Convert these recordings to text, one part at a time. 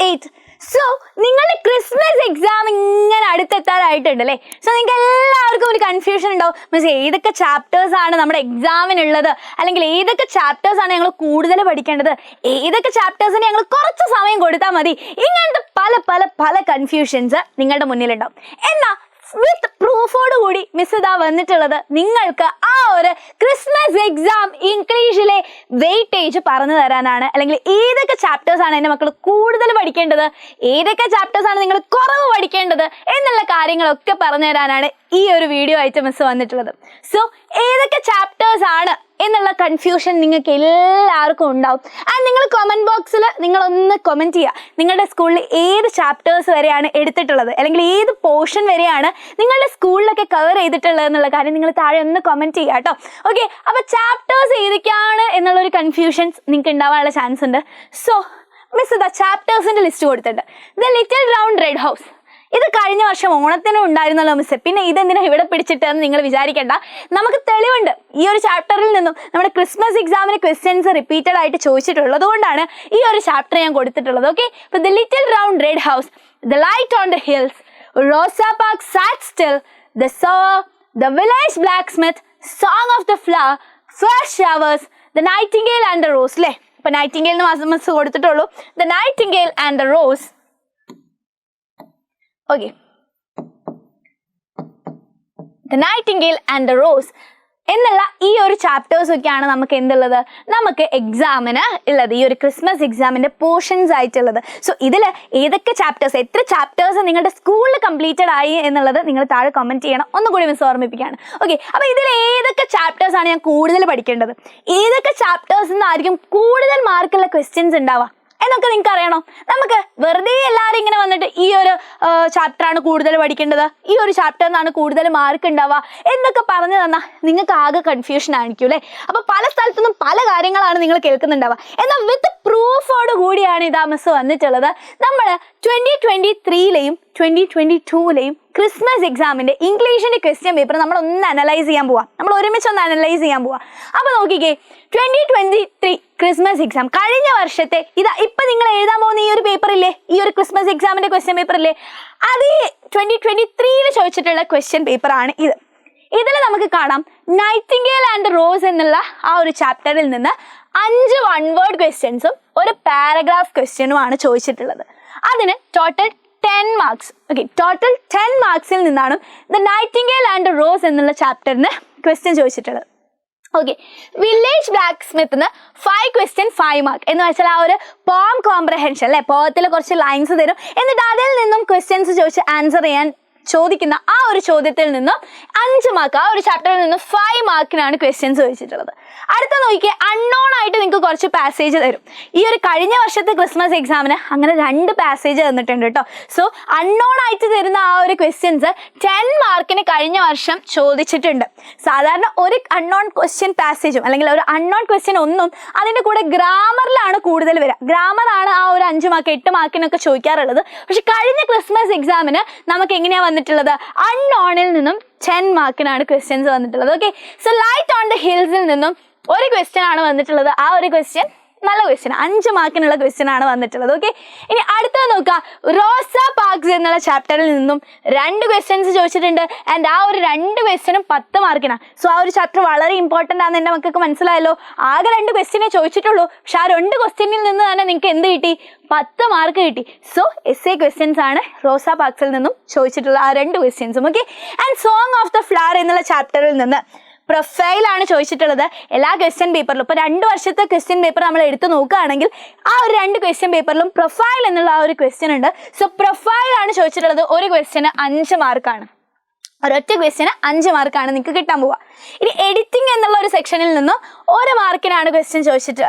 8. So നിങ്ങളുടെ Christmas exam ഇങ്ങനെ അടുത്തെത്താറായിട്ടുണ്ടല്ലേ. So നിങ്ങൾക്ക് എല്ലാവർക്കും ഒരു കൺഫ്യൂഷൻ ഉണ്ടാവും, മീൻസ് ഏതൊക്കെ ചാപ്റ്റേഴ്സ് ആണ് നമ്മുടെ എക്സാമിനുള്ളത്, അല്ലെങ്കിൽ ഏതൊക്കെ ചാപ്റ്റേഴ്സ് ആണ് ഞങ്ങൾ കൂടുതൽ പഠിക്കേണ്ടത്, ഏതൊക്കെ ചാപ്റ്റേഴ്സിന് ഞങ്ങൾ കുറച്ച് സമയം കൊടുത്താൽ മതി, ഇങ്ങനത്തെ പല പല പല കൺഫ്യൂഷൻസ് നിങ്ങളുടെ മുന്നിലുണ്ടാവും. എന്നാൽ വിത്ത് പ്രൂഫോട് കൂടി മിസ് ഇതാ വന്നിട്ടുള്ളത് നിങ്ങൾക്ക് ആ ഒരു ക്രിസ്മസ് എക്സാം ഇംഗ്ലീഷിലെ വെയിറ്റേജ് പറഞ്ഞു തരാനാണ്. അല്ലെങ്കിൽ ഏതൊക്കെ ചാപ്റ്റേഴ്സ് ആണ് എൻ്റെ മക്കൾ കൂടുതൽ പഠിക്കേണ്ടത്, ഏതൊക്കെ ചാപ്റ്റേഴ്സ് ആണ് നിങ്ങൾ കുറവ് പഠിക്കേണ്ടത് എന്നുള്ള കാര്യങ്ങളൊക്കെ പറഞ്ഞു തരാനാണ് ഈ ഒരു വീഡിയോ ആയിട്ട് മിസ് വന്നിട്ടുള്ളത്. സോ ഏതൊക്കെ ചാപ്റ്റേഴ്സ് ആണ് എന്നുള്ള കൺഫ്യൂഷൻ നിങ്ങൾക്ക് എല്ലാവർക്കും ഉണ്ടാവും. ആൻഡ് നിങ്ങൾ കമൻറ്റ് ബോക്സിൽ നിങ്ങളൊന്ന് കമൻറ്റ് ചെയ്യുക, നിങ്ങളുടെ സ്കൂളിൽ ഏത് ചാപ്റ്റേഴ്സ് വരെയാണ് എടുത്തിട്ടുള്ളത്, അല്ലെങ്കിൽ ഏത് പോർഷൻ വരെയാണ് നിങ്ങളുടെ സ്കൂളിലൊക്കെ കവർ ചെയ്തിട്ടുള്ളത് എന്നുള്ള കാര്യം നിങ്ങൾ താഴെ ഒന്ന് കമൻറ്റ് ചെയ്യുക കേട്ടോ. ഓക്കെ, അപ്പോൾ ചാപ്റ്റേഴ്സ് ഏതൊക്കെയാണ് എന്നുള്ളൊരു കൺഫ്യൂഷൻസ് നിങ്ങൾക്ക് ഉണ്ടാവാനുള്ള ചാൻസ് ഉണ്ട്. സോ മിസ് ഇതാ ചാപ്റ്റേഴ്സിൻ്റെ ലിസ്റ്റ് കൊടുത്തിട്ടുണ്ട്. The little round red house, ഇത് കഴിഞ്ഞ വർഷം ഓണത്തിനും ഉണ്ടായിരുന്നല്ലോ മിസ്, പിന്നെ ഇതെന്തിനാ ഇവിടെ പിടിച്ചിട്ടെന്ന് നിങ്ങൾ വിചാരിക്കേണ്ട. നമുക്ക് തെളിവുണ്ട്, ഈ ഒരു ചാപ്റ്ററിൽ നിന്നും നമ്മുടെ ക്രിസ്മസ് എക്സാമിന് ക്വസ്റ്റ്യൻസ് റിപ്പീറ്റഡ് ആയിട്ട് ചോദിച്ചിട്ടുള്ളത് കൊണ്ടാണ് ഈ ഒരു ചാപ്റ്റർ ഞാൻ കൊടുത്തിട്ടുള്ളത്. ഓക്കെ, അപ്പോൾ the little round red house, the light on the hills, Rosa Parks sat still, the sower, the village blacksmith, song of the flower, first showers, the nightingale and the rose. അല്ലേ, ഇപ്പൊ nightingale miss കൊടുത്തിട്ടുള്ളൂ. The nightingale and the rose. Okay, The Nightingale and the Rose എന്നുള്ള ഈ ഒരു chapters ഒക്കെയാണ് നമുക്ക് എന്തുള്ളത്, നമുക്ക് എക്സാമിന് ഉള്ളത്, ഈ ഒരു ക്രിസ്മസ് എക്സാമിൻ്റെ പോർഷൻസ് ആയിട്ടുള്ളത്. സോ ഇതിൽ ഏതൊക്കെ ചാപ്റ്റേഴ്സ്, എത്ര ചാപ്റ്റേഴ്സ് നിങ്ങളുടെ സ്കൂളിൽ കംപ്ലീറ്റഡ് ആയി എന്നുള്ളത് നിങ്ങൾ താഴെ കമൻറ്റ് ചെയ്യണം. ഒന്നുകൂടി മിസ് ഓർമ്മിപ്പിക്കുകയാണ്. ഓക്കെ, അപ്പോൾ ഇതിൽ ഏതൊക്കെ ചാപ്റ്റേഴ്സാണ് ഞാൻ കൂടുതൽ പഠിക്കേണ്ടത്, ഏതൊക്കെ ചാപ്റ്റേഴ്സിൽ നിന്നായിരിക്കും കൂടുതൽ മാർക്കുള്ള ക്വസ്റ്റ്യൻസ് ഉണ്ടാവുക എന്നൊക്കെ നിങ്ങൾക്ക് അറിയണോ. നമുക്ക് വെറുതെ എല്ലാവരും ഇങ്ങനെ വന്നിട്ട് ഈ ഒരു ചാപ്റ്ററാണ് കൂടുതൽ പഠിക്കേണ്ടത്, ഈ ഒരു ചാപ്റ്ററിനാണ് കൂടുതൽ മാർക്ക് ഉണ്ടാവുക എന്നൊക്കെ പറഞ്ഞു തന്നാൽ നിങ്ങൾക്ക് ആകെ കൺഫ്യൂഷൻ ആയിരിക്കും അല്ലേ. അപ്പോൾ പല സ്ഥലത്തുനിന്നും പല കാര്യങ്ങളാണ് നിങ്ങൾ കേൾക്കുന്നുണ്ടാവുക. എന്നാൽ വിത്ത് പ്രൂഫോട് കൂടിയാണ് ഇതാ മിസ് വന്നിട്ടുള്ളത്. നമ്മൾ 2023-ലെയും 2022-ലെയും ക്രിസ്മസ് എക്സാമിൻ്റെ ഇംഗ്ലീഷിൻ്റെ ക്വസ്റ്റ്യൻ പേപ്പർ നമ്മളൊന്ന് അനലൈസ് ചെയ്യാൻ പോവാം. നമ്മൾ ഒരുമിച്ചൊന്ന് അനലൈസ് ചെയ്യാൻ പോവാം. അപ്പോൾ നോക്കിക്കേ, 2023 ക്രിസ്മസ് എക്സാം കഴിഞ്ഞ വർഷത്തെ ഇതാ ഇപ്പം നിങ്ങൾ എഴുതാൻ പോകുന്ന ഈ ഒരു പേപ്പറില്ലേ, ഈ ഒരു ക്രിസ്മസ് എക്സാമിൻ്റെ ക്വസ്റ്റ്യൻ പേപ്പറില്ലേ, അത് 2023-ൽ ചോദിച്ചിട്ടുള്ള ക്വസ്റ്റ്യൻ പേപ്പറാണ് ഇത്. ഇതിൽ നമുക്ക് കാണാം നൈറ്റിംഗേൽ ആൻഡ് റോസ് എന്നുള്ള ആ ഒരു ചാപ്റ്ററിൽ നിന്ന് 5 1 വേർഡ് ക്വസ്റ്റ്യൻസും ഒരു പാരഗ്രാഫ് ക്വസ്റ്റ്യനുമാണ് ചോദിച്ചിട്ടുള്ളത്. അതിന് ടോട്ടൽ 10 മാർക്സ്. ഓക്കെ, ടോട്ടൽ 10 മാർക്സിൽ നിന്നാണ് ദ നൈറ്റിംഗേൽ ആൻഡ് റോസ് എന്നുള്ള ചാപ്റ്ററിന് ക്വസ്റ്റ്യൻ ചോദിച്ചിട്ടുള്ളത്. ഓക്കെ, വില്ലേജ് ബ്ലാക്ക് സ്മിത്തിന് 5 ക്വസ്റ്റ്യൻ 5 മാർക്ക് എന്ന് വെച്ചാൽ ആ ഒരു പോം കോംപ്രഹെൻഷൻ അല്ലേ, പോത്തിൽ കുറച്ച് ലൈൻസ് തരും, എന്നിട്ട് അതിൽ നിന്നും ക്വസ്റ്റ്യൻസ് ചോദിച്ച് ആൻസർ ചെയ്യാൻ ചോദിക്കുന്ന ആ ഒരു ചോദ്യത്തിൽ നിന്നും 5 മാർക്ക്, ആ ഒരു ചാപ്റ്ററിൽ നിന്നും 5 മാർക്കിനാണ് ക്വസ്റ്റ്യൻസ് ചോദിച്ചിട്ടുള്ളത്. അടുത്ത നോക്കിയാൽ അൺനോൺ ആയിട്ട് നിങ്ങൾക്ക് കുറച്ച് പാസേജ് തരും. ഈ ഒരു കഴിഞ്ഞ വർഷത്തെ ക്രിസ്മസ് എക്സാമിന് അങ്ങനെ 2 പാസേജ് തന്നിട്ടുണ്ട് കേട്ടോ. സോ അൺനോൺ ആയിട്ട് തരുന്ന ആ ഒരു ക്വസ്റ്റ്യൻസ് 10 മാർക്കിന് കഴിഞ്ഞ വർഷം ചോദിച്ചിട്ടുണ്ട്. സാധാരണ ഒരു അൺനോൺ ക്വസ്റ്റ്യൻ പാസേജും അല്ലെങ്കിൽ ഒരു അൺനോൺ ക്വസ്റ്റ്യൻ ഒന്നും അതിൻ്റെ കൂടെ ഗ്രാമറിലാണ് കൂടുതൽ വരിക. ഗ്രാമറാണ് ആ ഒരു 5 മാർക്ക് 8 മാർക്കിനൊക്കെ ചോദിക്കാറുള്ളത്. പക്ഷെ കഴിഞ്ഞ ക്രിസ്മസ് എക്സാമിന് നമുക്ക് എങ്ങനെയാണ് വന്നിട്ടുള്ളത്, അൺനോണിൽ നിന്നും 10 മാർക്കിനാണ് ക്വസ്റ്റ്യൻസ് വന്നിട്ടുള്ളത്. Okay, so light on the ഹിൽസിൽ നിന്നും ഒരു ക്വസ്റ്റ്യൻ ആണ് വന്നിട്ടുള്ളത്. ആ ഒരു ക്വസ്റ്റ്യൻ നല്ല ക്വസ്റ്റ്യൻ, 5 മാർക്കിനുള്ള ക്വസ്റ്റ്യൻ ആണ് വന്നിട്ടുള്ളത്. ഓക്കെ, ഇനി അടുത്തത് നോക്കുക, റോസാ പാർക്സ് എന്നുള്ള ചാപ്റ്ററിൽ നിന്നും 2 ക്വസ്റ്റ്യൻസ് ചോദിച്ചിട്ടുണ്ട്. ആൻഡ് ആ ഒരു 2 ക്വസ്റ്റ്യനും 10 മാർക്കിനാണ്. സോ ആ ഒരു ചാപ്റ്റർ വളരെ ഇമ്പോർട്ടൻ്റ് ആണെന്ന് എൻ്റെ മക്കൾക്ക് മനസ്സിലായല്ലോ. ആകെ 2 ക്വസ്റ്റ്യനെ ചോദിച്ചിട്ടുള്ളൂ, പക്ഷെ ആ 2 ക്വസ്റ്റ്യനിൽ നിന്ന് തന്നെ നിങ്ങൾക്ക് എന്ത് കിട്ടി, 10 മാർക്ക് കിട്ടി. സോ എസ് എ ക്വസ്റ്റ്യൻസ് ആണ് റോസാ പാർക്സിൽ നിന്നും ചോദിച്ചിട്ടുള്ള ആ 2 ക്വസ്റ്റ്യൻസും. Okay, and song of the flower എന്നുള്ള ചാപ്റ്ററിൽ നിന്ന് പ്രൊഫൈലാണ് ചോദിച്ചിട്ടുള്ളത്. എല്ലാ ക്വസ്റ്റ്യൻ പേപ്പറിലും ഇപ്പോൾ 2 വർഷത്തെ ക്വസ്റ്റ്യൻ പേപ്പർ നമ്മൾ എടുത്ത് നോക്കുകയാണെങ്കിൽ ആ ഒരു 2 ക്വസ്റ്റ്യൻ പേപ്പറിലും പ്രൊഫൈൽ എന്നുള്ള ആ ഒരു ക്വസ്റ്റ്യൻ ഉണ്ട്. സോ പ്രൊഫൈലാണ് ചോദിച്ചിട്ടുള്ളത്. ഒരു ക്വസ്റ്റ്യന് 5 മാർക്കാണ്. ഒരൊറ്റ ക്വസ്റ്റ്യന് 5 മാർക്കാണ് നിങ്ങൾക്ക് കിട്ടാൻ പോവുക. ഇനി എഡിറ്റിംഗ് എന്നുള്ള ഒരു സെക്ഷനിൽ നിന്ന് 1 മാർക്കിനാണ് ക്വസ്റ്റ്യൻ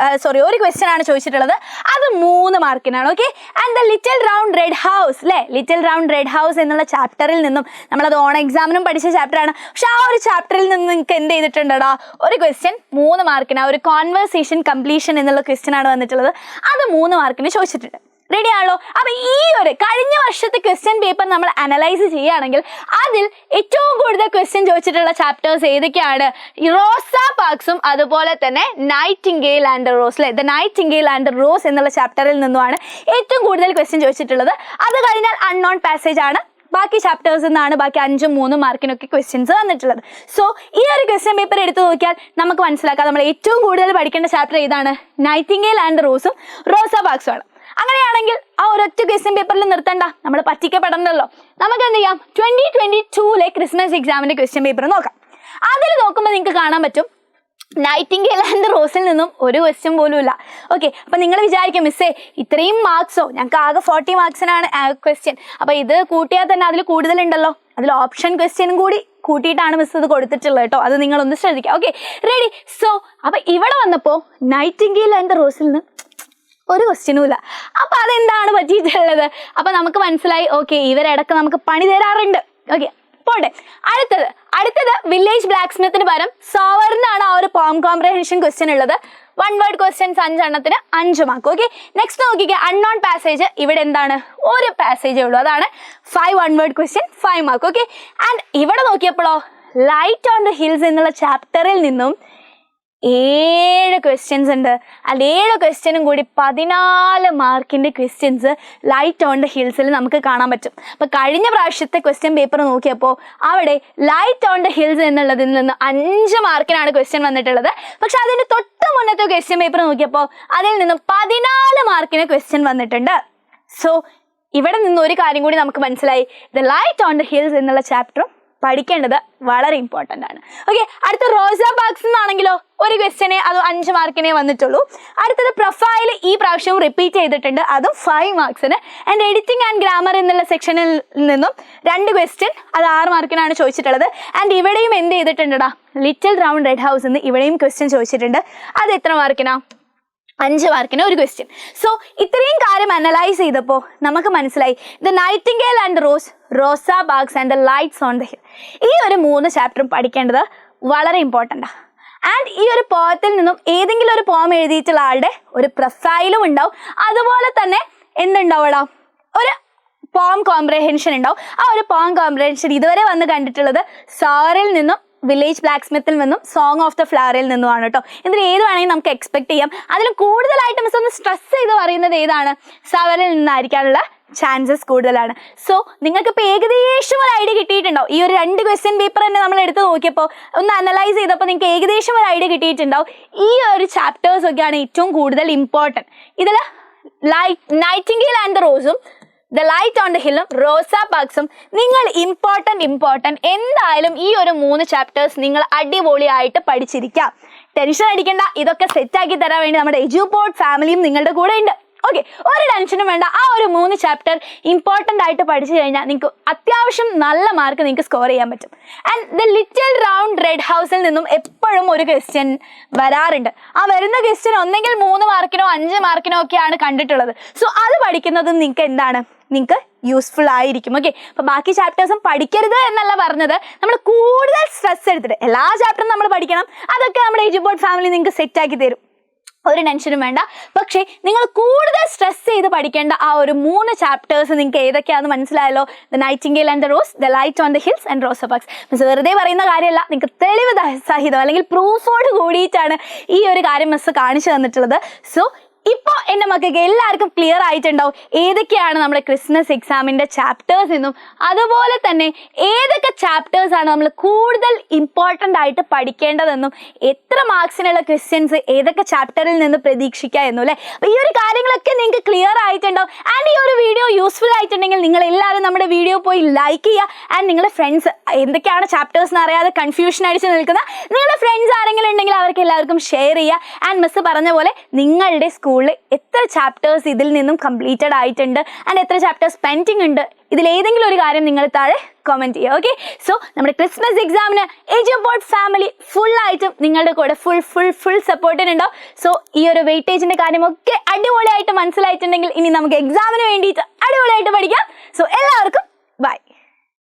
ഒരു ക്വസ്റ്റ്യൻ ആണ് ചോദിച്ചിട്ടുള്ളത്. അത് 3 മാർക്കിനാണ്. Okay, and the little round red house അല്ലേ, ലിറ്റിൽ റൗണ്ട് റെഡ് ഹൗസ് എന്നുള്ള ചാപ്റ്ററിൽ നിന്നും നമ്മളത് ഓൺ എക്സാമിനും പഠിച്ച ചാപ്റ്ററാണ്. പക്ഷെ ആ ഒരു ചാപ്റ്ററിൽ നിന്ന് നിങ്ങൾക്ക് എന്ത് ചെയ്തിട്ടുണ്ടോ, ഒരു ക്വസ്റ്റ്യൻ 3 മാർക്കിന്, ഒരു കോൺവെർസേഷൻ കംപ്ലീഷൻ എന്നുള്ള ക്വസ്റ്റ്യൻ ആണ് വന്നിട്ടുള്ളത്. അത് 3 മാർക്കിന് ചോദിച്ചിട്ടുണ്ട്. റെഡി ആണല്ലോ? അപ്പൊ ഈ ഒരു കഴിഞ്ഞ വർഷത്തെ ക്വസ്റ്റ്യൻ പേപ്പർ നമ്മൾ അനലൈസ് ചെയ്യുകയാണെങ്കിൽ അതിൽ ഏറ്റവും കൂടുതൽ ക്വസ്റ്റ്യൻ ചോദിച്ചിട്ടുള്ള ചാപ്റ്റേഴ്സ് ഏതൊക്കെയാണ്? റോസാ പാർക്സും അതുപോലെ തന്നെ നൈറ്റിംഗേൽ ആൻഡ് റോസ് അല്ലെ, ദ നൈറ്റിംഗേൽ ആൻഡ് റോസ് എന്നുള്ള ചാപ്റ്ററിൽ നിന്നുമാണ് ഏറ്റവും കൂടുതൽ ക്വസ്റ്റ്യൻ ചോദിച്ചിട്ടുള്ളത്. അത് കഴിഞ്ഞാൽ അൺനോൺ പാസേജ് ആണ്. ബാക്കി ചാപ്റ്റേഴ്സ് നിന്നാണ് ബാക്കി 5-3 മാർക്കിനൊക്കെ ക്വസ്റ്റ്യൻസ് വന്നിട്ടുള്ളത്. സോ ഈ ഒരു ക്വസ്റ്റ്യൻ പേപ്പർ എടുത്തു നോക്കിയാൽ നമുക്ക് മനസ്സിലാക്കാം നമ്മൾ ഏറ്റവും കൂടുതൽ പഠിക്കേണ്ട ചാപ്റ്റർ ഏതാണ്? നൈറ്റിംഗേൽ ആൻഡ് റോസും റോസാ പാർക്സും ആണ്. അങ്ങനെയാണെങ്കിൽ ആ ഒരൊറ്റ ക്വസ്റ്റ്യൻ പേപ്പറിൽ നിർത്തണ്ട, നമ്മൾ പറ്റിക്കപ്പെടണ്ടല്ലോ. നമുക്ക് എന്ത് ചെയ്യാം? 2022 ക്രിസ്മസ് എക്സാമിന്റെ ക്വസ്റ്റ്യൻ പേപ്പർ നോക്കാം. അതിൽ നോക്കുമ്പോൾ നിങ്ങൾക്ക് കാണാൻ പറ്റും നൈറ്റിംഗേൽ ആൻഡ് റോസിൽ നിന്നും ഒരു ക്വസ്റ്റ്യൻ പോലും ഇല്ല. ഓക്കെ, അപ്പൊ നിങ്ങൾ വിചാരിക്കും മിസ്സേ ഇത്രയും മാർക്സോ, ഞങ്ങൾക്ക് ആകെ 40 മാർക്സിനാണ് ക്വസ്റ്റ്യൻ, അപ്പൊ ഇത് കൂട്ടിയാൽ തന്നെ അതിൽ കൂടുതലുണ്ടല്ലോ. അതിൽ ഓപ്ഷൻ ക്വസ്റ്റ്യനും കൂടി കൂട്ടിയിട്ടാണ് മിസ് ഇത് കൊടുത്തിട്ടുള്ളത് കേട്ടോ, അത് നിങ്ങളൊന്ന് ശ്രദ്ധിക്കാം. Okay, ready. സോ അപ്പൊ ഇവിടെ വന്നപ്പോ നൈറ്റിംഗേൽ ആൻഡ് റോസിൽ നിന്ന് ഒരു ക്വസ്റ്റ്യനും ഇല്ല. അപ്പൊ അതെന്താണ് പറ്റിയിട്ടുള്ളത്? അപ്പൊ നമുക്ക് മനസ്സിലായി, ഓക്കെ ഇവരിടക്ക് നമുക്ക് പണി തരാറുണ്ട്. ഓക്കെ, പോട്ടെ. അടുത്തത് വില്ലേജ് ബ്ലാക്ക് സ്മിത്തിന് പകരം സോവറിനാണ് ആ ഒരു പോം കോംപ്രഹെൻഷൻ ക്വസ്റ്റ്യൻ ഉള്ളത്. 1 വേർഡ് ക്വസ്റ്റ്യൻസ് 5 എണ്ണത്തിന് 5 മാർക്ക്. ഓക്കെ, നെക്സ്റ്റ് നോക്കിക്കേ, അൺനോൺ പാസേജ്. ഇവിടെ എന്താണ്? ഒരു പാസേജേ ഉള്ളൂ, അതാണ് 5 1 word question 5 mark. Okay, and ഇവിടെ നോക്കിയപ്പോഴോ ലൈറ്റ് ഓൺ ദ ഹിൽസ് എന്നുള്ള ചാപ്റ്ററിൽ നിന്നും 7 ക്വസ്റ്റ്യൻസ് ഉണ്ട്. അല്ല 7 ക്വസ്റ്റ്യനും കൂടി 14 മാർക്കിന്റെ ക്വസ്റ്റ്യൻസ് ലൈറ്റ് ഓൺ ദ ഹിൽസിൽ നമുക്ക് കാണാൻ പറ്റും. അപ്പൊ കഴിഞ്ഞ പ്രാവശ്യത്തെ ക്വസ്റ്റ്യൻ പേപ്പർ നോക്കിയപ്പോൾ അവിടെ ലൈറ്റ് ഓൺ ദ ഹിൽസ് എന്നുള്ളതിൽ നിന്ന് 5 മാർക്കിനാണ് ക്വസ്റ്റ്യൻ വന്നിട്ടുള്ളത്. പക്ഷെ അതിന്റെ തൊട്ട് മുന്നത്തെ ക്വസ്റ്റ്യൻ പേപ്പർ നോക്കിയപ്പോൾ അതിൽ നിന്ന് 14 മാർക്കിന് ക്വസ്റ്റ്യൻ വന്നിട്ടുണ്ട്. സോ ഇവിടെ നിന്ന് ഒരു കാര്യം കൂടി നമുക്ക് മനസ്സിലായി, the light on the hills എന്നുള്ള ചാപ്റ്ററും പഠിക്കേണ്ടത് വളരെ ഇമ്പോർട്ടൻ്റ് ആണ്. ഓക്കെ, അടുത്ത റോസാ പാർക്സ് എന്നാണെങ്കിലോ ഒരു ക്വസ്റ്റ്യനെ അത് 5 മാർക്കിനെ വന്നിട്ടുള്ളൂ. അടുത്തത് പ്രൊഫൈൽ ഈ പ്രാവശ്യവും റിപ്പീറ്റ് ചെയ്തിട്ടുണ്ട്, അതും 5 മാർക്സിന്. ആൻഡ് എഡിറ്റിംഗ് ആൻഡ് ഗ്രാമർ എന്നുള്ള സെക്ഷനിൽ നിന്നും 2 ക്വസ്റ്റ്യൻ, അത് 6 മാർക്കിനാണ് ചോദിച്ചിട്ടുള്ളത്. ആൻഡ് ഇവിടെയും എന്ത് ചെയ്തിട്ടുണ്ടടാ, ലിറ്റിൽ റൗണ്ട് റെഡ് ഹൗസ് എന്ന് ഇവിടെയും ക്വസ്റ്റ്യൻ ചോദിച്ചിട്ടുണ്ട്. അത് എത്ര മാർക്കിനാ? 5 മാർക്കിന് ഒരു ക്വസ്റ്റ്യൻ. സോ ഇത്രയും കാര്യം അനലൈസ് ചെയ്തപ്പോൾ നമുക്ക് മനസ്സിലായി ദ നൈറ്റിംഗേൽ ആൻഡ് റോസ്, റോസാ parks and the lights on the hill, ഈ ഒരു 3 ചാപ്റ്ററും പഠിക്കേണ്ടത് വളരെ ഇമ്പോർട്ടൻ്റാണ്. ആൻഡ് ഈ ഒരു പോയത്തിൽ നിന്നും ഏതെങ്കിലും ഒരു പോം എഴുതിയിട്ടുള്ള ആളുടെ ഒരു പ്രൊഫൈലും ഉണ്ടാവും. അതുപോലെ തന്നെ എന്തുണ്ടാവും? ഒരു പോം കോംപ്രഹെൻഷൻ ഉണ്ടാവും. ആ ഒരു പോം കോംപ്രഹെൻഷൻ ഇതുവരെ വന്ന് കണ്ടിട്ടുള്ളത് സോറിൽ നിന്നും വില്ലേജ് ബ്ലാക്ക് സ്മിത്തിൽ നിന്നും സോങ് ഓഫ് ദ ഫ്ലവറിൽ നിന്നുമാണ് കേട്ടോ. ഇതിൽ ഏത് വേണമെങ്കിൽ നമുക്ക് എക്സ്പെക്ട് ചെയ്യാം. അതിലും കൂടുതലായിട്ട് മിസ് ഒന്ന് സ്ട്രെസ് ചെയ്ത് പറയുന്നത് ഏതാണ്? സവറിൽ നിന്നായിരിക്കാനുള്ള ചാൻസസ് കൂടുതലാണ്. സോ നിങ്ങൾക്കിപ്പോൾ ഏകദേശം ഒരു ഐഡിയ കിട്ടിയിട്ടുണ്ടാവും. ഈ ഒരു 2 ക്വസ്റ്റ്യൻ പേപ്പർ തന്നെ നമ്മൾ എടുത്ത് നോക്കിയപ്പോൾ ഒന്ന് അനലൈസ് ചെയ്തപ്പോൾ നിങ്ങൾക്ക് ഏകദേശം ഒരു ഐഡിയ കിട്ടിയിട്ടുണ്ടാവും. ഈ ഒരു ചാപ്റ്റേഴ്സ് ഒക്കെയാണ് ഏറ്റവും കൂടുതൽ ഇമ്പോർട്ടൻറ്റ്. ഇതിൽ നൈറ്റിംഗേൽ ആൻഡ് ദ റോസും ദ ലൈറ്റ് ഓൺ ദ ഹില്ലും റോസാ പാർക്സും നിങ്ങൾ ഇമ്പോർട്ടൻറ്റ് എന്തായാലും ഈ ഒരു 3 ചാപ്റ്റേഴ്സ് നിങ്ങൾ അടിപൊളിയായിട്ട് പഠിച്ചിരിക്കാം. ടെൻഷൻ അടിക്കേണ്ട, ഇതൊക്കെ സെറ്റാക്കി തരാൻ വേണ്ടി നമ്മുടെ എജുപോർട്ട് ഫാമിലിയും നിങ്ങളുടെ കൂടെ ഉണ്ട്. ഓക്കെ, ഒരു ടെൻഷനും വേണ്ട. ആ ഒരു 3 ചാപ്റ്റർ ഇമ്പോർട്ടൻ്റ് ആയിട്ട് പഠിച്ചു കഴിഞ്ഞാൽ നിങ്ങൾക്ക് അത്യാവശ്യം നല്ല മാർക്ക് നിങ്ങൾക്ക് സ്കോർ ചെയ്യാൻ പറ്റും. And the little round red ഹൗസിൽ നിന്നും എപ്പോഴും ഒരു ക്വസ്റ്റ്യൻ വരാറുണ്ട്. ആ വരുന്ന ക്വസ്റ്റ്യൻ ഒന്നെങ്കിൽ 3 മാർക്കിനോ 5 മാർക്കിനോ ഒക്കെയാണ് കണ്ടിട്ടുള്ളത്. സോ അത് പഠിക്കുന്നത് നിങ്ങൾക്ക് എന്താണ്? നിങ്ങൾക്ക് യൂസ്ഫുൾ ആയിരിക്കും. ഓക്കെ, അപ്പൊ ബാക്കി ചാപ്റ്റേഴ്സും പഠിക്കരുത് എന്നല്ല പറഞ്ഞത്, നമ്മൾ കൂടുതൽ സ്ട്രെസ് എടുത്തിട്ട് എല്ലാ ചാപ്റ്ററും നമ്മൾ പഠിക്കണം. അതൊക്കെ നമ്മുടെ എജുപോർട്ട് ഫാമിലി നിങ്ങൾക്ക് സെറ്റ് ആക്കി തരും, ഒരു ടെൻഷനും വേണ്ട. പക്ഷേ നിങ്ങൾ കൂടുതൽ സ്ട്രെസ് ചെയ്ത് പഠിക്കേണ്ട ആ ഒരു 3 ചാപ്റ്റേഴ്സ് നിങ്ങൾക്ക് ഏതൊക്കെയാണെന്ന് മനസ്സിലായല്ലോ. The nightingale and the rose, the light on the hills and റോസാ പാർക്സ്. മിസ് വെറുതെ പറയുന്ന കാര്യമല്ല, നിങ്ങൾക്ക് തെളിവ് സഹിതം അല്ലെങ്കിൽ പ്രൂഫോട് കൂടിയിട്ടാണ് ഈ ഒരു കാര്യം മിസ് കാണിച്ചു തന്നിട്ടുള്ളത്. സോ ഇപ്പോൾ എൻ്റെ മക്കൾക്ക് എല്ലാവർക്കും ക്ലിയർ ആയിട്ടുണ്ടാവും ഏതൊക്കെയാണ് നമ്മുടെ ക്രിസ്മസ് എക്സാമിൻ്റെ ചാപ്റ്റേഴ്സ് എന്നും അതുപോലെ തന്നെ ഏതൊക്കെ ചാപ്റ്റേഴ്സ് ആണ് നമ്മൾ കൂടുതൽ ഇമ്പോർട്ടൻ്റ് ആയിട്ട് പഠിക്കേണ്ടതെന്നും എത്ര മാർക്സിനുള്ള ക്വസ്റ്റ്യൻസ് ഏതൊക്കെ ചാപ്റ്ററിൽ നിന്ന് പ്രതീക്ഷിക്കുക എന്നും അല്ലേ. അപ്പോൾ ഈ ഒരു കാര്യങ്ങളൊക്കെ നിങ്ങൾക്ക് ക്ലിയർ ആയിട്ടുണ്ടാവും. ആൻഡ് ഈ ഒരു വീഡിയോ യൂസ്ഫുൾ ആയിട്ടുണ്ടെങ്കിൽ നിങ്ങൾ എല്ലാവരും നമ്മുടെ വീഡിയോ പോയി ലൈക്ക് ചെയ്യുക. ആൻഡ് നിങ്ങളുടെ ഫ്രണ്ട്സ് എന്തൊക്കെയാണ് ചാപ്റ്റേഴ്സ് എന്ന് അറിയാതെ കൺഫ്യൂഷൻ അടിച്ച് നിൽക്കുന്ന നിങ്ങളുടെ ഫ്രണ്ട്സ് ആരെങ്കിലും ഉണ്ടെങ്കിൽ അവർക്ക് എല്ലാവർക്കും ഷെയർ ചെയ്യുക. ആൻഡ് മിസ് പറഞ്ഞ പോലെ നിങ്ങളുടെ സ്കൂളിൽ എത്ര ചാപ്റ്റേഴ്സ് ഇതിൽ നിന്നും കംപ്ലീറ്റഡ് ആയിട്ടുണ്ട് ആൻഡ് എത്ര ചാപ്റ്റേഴ്സ് പെൻഡിങ് ഉണ്ട്, ഇതിലേതെങ്കിലും ഒരു കാര്യം നിങ്ങൾ താഴെ കമൻറ്റ് ചെയ്യുക. ഓക്കെ, സോ നമ്മുടെ ക്രിസ്മസ് എക്സാമിന് എജുപോർട്ട് ഫാമിലി ഫുൾ ആയിട്ടും നിങ്ങളുടെ കൂടെ ഫുൾ സപ്പോർട്ടിനുണ്ടാവും. സോ ഈ ഒരു വെയിറ്റേജിൻ്റെ കാര്യമൊക്കെ അടിപൊളിയായിട്ട് മനസ്സിലായിട്ടുണ്ടെങ്കിൽ ഇനി നമുക്ക് എക്സാമിന് വേണ്ടിയിട്ട് അടിപൊളിയായിട്ട് പഠിക്കാം. സോ എല്ലാവർക്കും